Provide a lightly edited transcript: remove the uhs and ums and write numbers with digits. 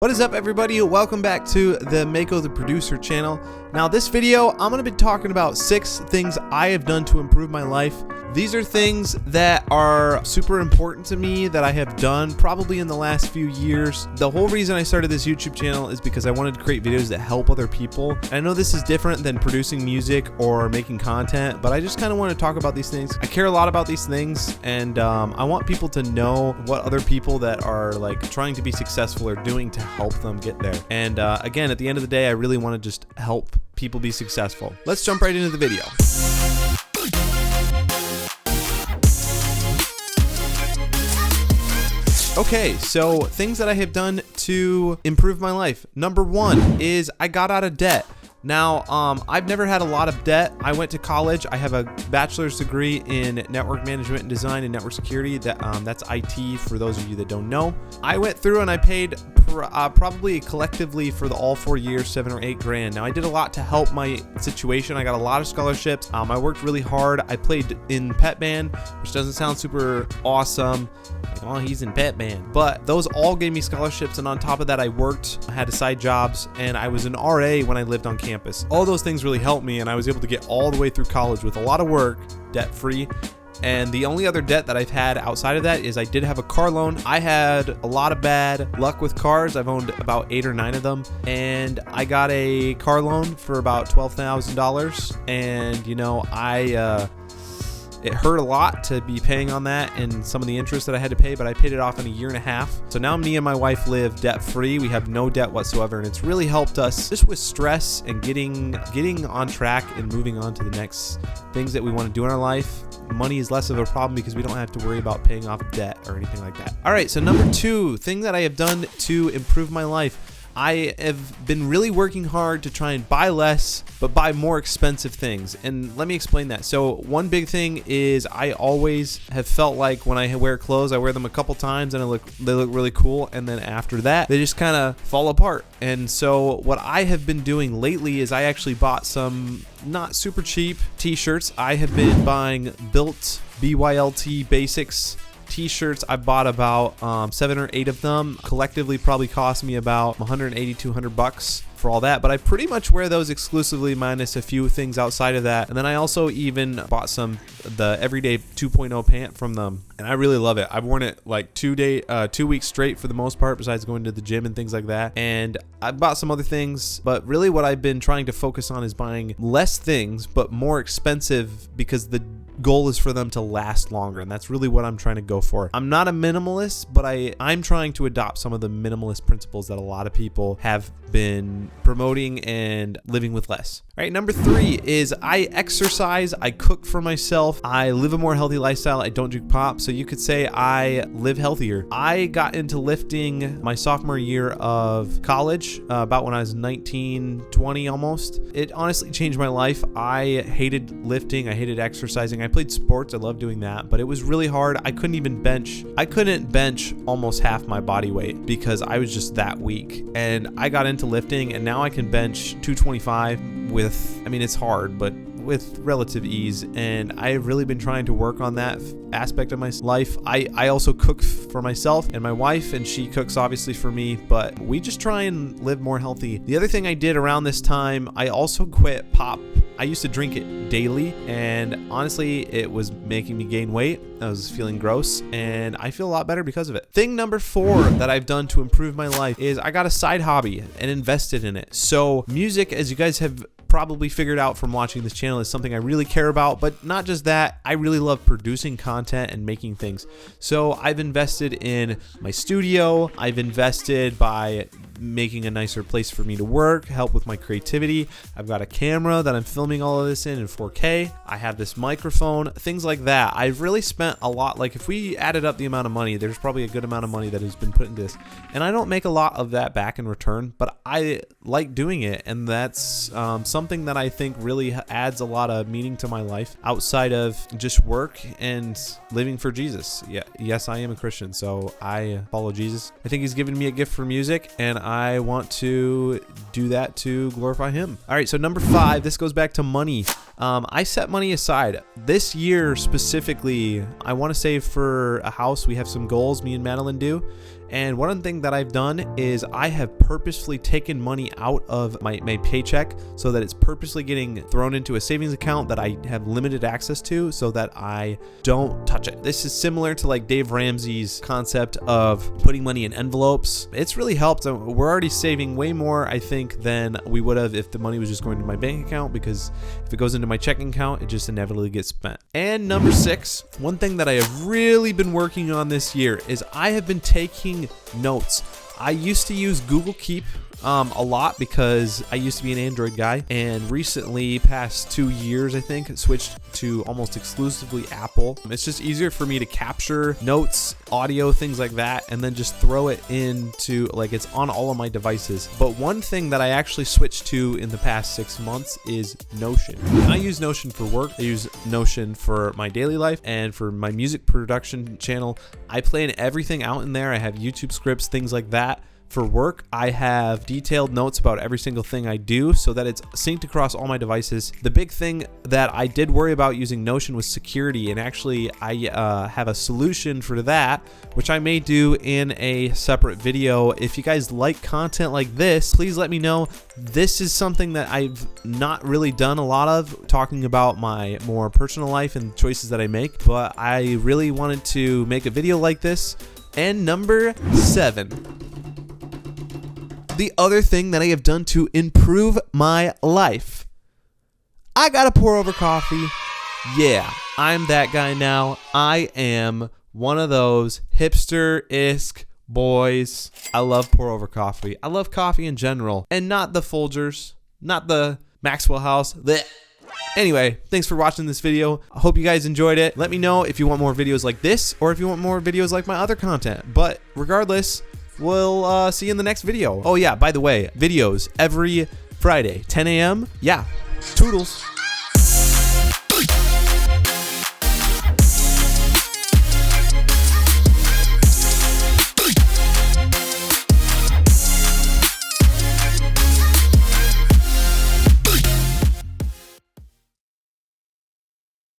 What is up, everybody? Welcome back to the Mako the Producer channel. Now this video, I'm going to be talking about 6 things I have done to improve my life. These are things that are super important to me that I have done probably in the last few years. The whole reason I started this YouTube channel is because I wanted to create videos that help other people. And I know this is different than producing music or making content, but I just kind of want to talk about these things. I care a lot about these things, and I want people to know what other people that are like trying to be successful are doing to help them get there. And again, at the end of the day, I really want to just help people be successful. Let's jump right into the video. Okay, so things that I have done to improve my life. Number 1 is I got out of debt. Now, I've never had a lot of debt. I went to college. I have a bachelor's degree in network management and design and network security. That's IT for those of you that don't know. I went through and I paid probably collectively for all 4 years, 7 or 8 grand. Now, I did a lot to help my situation. I got a lot of scholarships. I worked really hard. I played in pep band, which doesn't sound super awesome. Like, oh, he's in pep band. But those all gave me scholarships. And on top of that, I worked, I had side jobs, and I was an RA when I lived on campus. All those things really helped me, and I was able to get all the way through college with a lot of work, debt-free. And the only other debt that I've had outside of that is I did have a car loan. I had a lot of bad luck with cars. I've owned about 8 or 9 of them, and I got a car loan for about $12,000. And you know, it hurt a lot to be paying on that and some of the interest that I had to pay, but I paid it off in a year and a half. So now me and my wife live debt-free. We have no debt whatsoever, and it's really helped us just with stress and getting on track and moving on to the next things that we want to do in our life. Money is less of a problem because we don't have to worry about paying off debt or anything like that. All right, so number 2, thing that I have done to improve my life. I have been really working hard to try and buy less, but buy more expensive things. And let me explain that. So one big thing is I always have felt like when I wear clothes, I wear them a couple times and they look really cool. And then after that, they just kind of fall apart. And so what I have been doing lately is I actually bought some not super cheap t-shirts. I have been buying Built BYLT Basics t-shirts. I bought about 7 or 8 of them. Collectively probably cost me about $180-200 for all that, but I pretty much wear those exclusively minus a few things outside of that. And then I also even bought the Everyday 2.0 pant from them, and I really love it. I've worn it like 2 weeks straight for the most part, besides going to the gym and things like that. And I bought some other things, but really what I've been trying to focus on is buying less things but more expensive, because the goal is for them to last longer, and that's really what I'm trying to go for. I'm not a minimalist, but I'm trying to adopt some of the minimalist principles that a lot of people have been promoting and living with less. All right, number 3 is I exercise, I cook for myself, I live a more healthy lifestyle, I don't drink pop, so you could say I live healthier. I got into lifting my sophomore year of college, about when I was 19, 20 almost. It honestly changed my life. I hated lifting, I hated exercising. I played sports, I loved doing that, but it was really hard. I couldn't bench almost half my body weight because I was just that weak. And I got into lifting, and now I can bench 225 with, I mean, it's hard, but with relative ease. And I've really been trying to work on that aspect of my life. I also cook for myself and my wife, and she cooks obviously for me, but we just try and live more healthy. The other thing I did around this time, I also quit pop. I used to drink it daily, and honestly, it was making me gain weight. I was feeling gross, and I feel a lot better because of it. Thing number 4 that I've done to improve my life is I got a side hobby and invested in it. So music, as you guys have probably figured out from watching this channel, is something I really care about. But not just that, I really love producing content and making things. So I've invested in my studio. I've invested by making a nicer place for me to work, help with my creativity. I've got a camera that I'm filming all of this in 4K. I have this microphone, things like that. I've really spent a lot. Like, if we added up the amount of money, there's probably a good amount of money that has been put into this, and I don't make a lot of that back in return, but I like doing it, and that's something that I think really adds a lot of meaning to my life outside of just work and living for Jesus. Yeah, yes, I am a Christian, so I follow Jesus. I think he's given me a gift for music, and I want to do that to glorify him. All right, so number 5, this goes back to money. I set money aside. This year specifically, I want to save for a house. We have some goals, me and Madeline do, And one thing that I've done is I have purposefully taken money out of my paycheck so that it's purposely getting thrown into a savings account that I have limited access to so that I don't touch it. This is similar to like Dave Ramsey's concept of putting money in envelopes. It's really helped. We're already saving way more, I think, than we would have if the money was just going to my bank account, because if it goes into my checking account, it just inevitably gets spent. And number 6, one thing that I have really been working on this year is I have been taking notes. I used to use Google Keep a lot because I used to be an Android guy, and recently, past 2 years, I think, switched to almost exclusively Apple. It's just easier for me to capture notes, audio, things like that, and then just throw it into, like, it's on all of my devices. But one thing that I actually switched to in the past 6 months is Notion. I use Notion for work. I use Notion for my daily life and for my music production channel. I plan everything out in there. I have YouTube scripts, things like that. For work, I have detailed notes about every single thing I do so that it's synced across all my devices. The big thing that I did worry about using Notion was security, and actually I have a solution for that, which I may do in a separate video. If you guys like content like this, please let me know. This is something that I've not really done a lot of, talking about my more personal life and choices that I make, but I really wanted to make a video like this. And number 7. The other thing that I have done to improve my life. I gotta pour over coffee. Yeah, I'm that guy now. I am one of those hipster-esque boys. I love pour over coffee. I love coffee in general, and not the Folgers, not the Maxwell House. Blech. Anyway, thanks for watching this video. I hope you guys enjoyed it. Let me know if you want more videos like this or if you want more videos like my other content. But regardless, we'll see you in the next video. Oh yeah, by the way, videos every Friday, 10 a.m. Yeah, toodles.